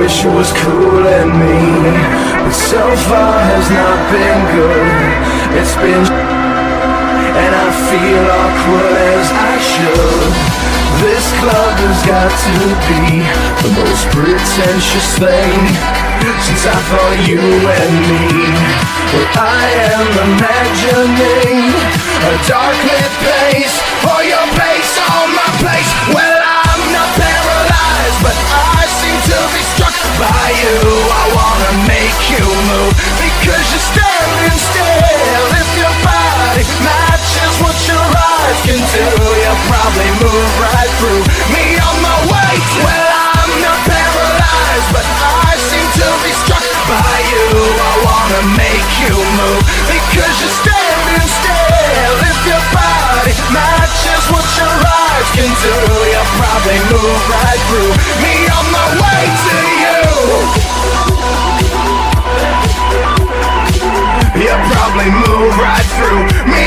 wish it was cooling me, but so far has not been good. It's been and I feel awkward as I should. This club has got to be the most pretentious thing since I thought you and me. Well, I am imagining a dark-lit place for your place on my place. Well, I'm not paralyzed, but I seem to be struck by you. I wanna make you move because you're standing still. If your body matches what your eyes can do, you'll probably move right through me on my way. Well, I'm not paralyzed, but I seem to be struck by you. I wanna make you move because you're standing still. If your body matches what your eyes can do, you'll probably move right through me on my way to you. You'll probably move right through me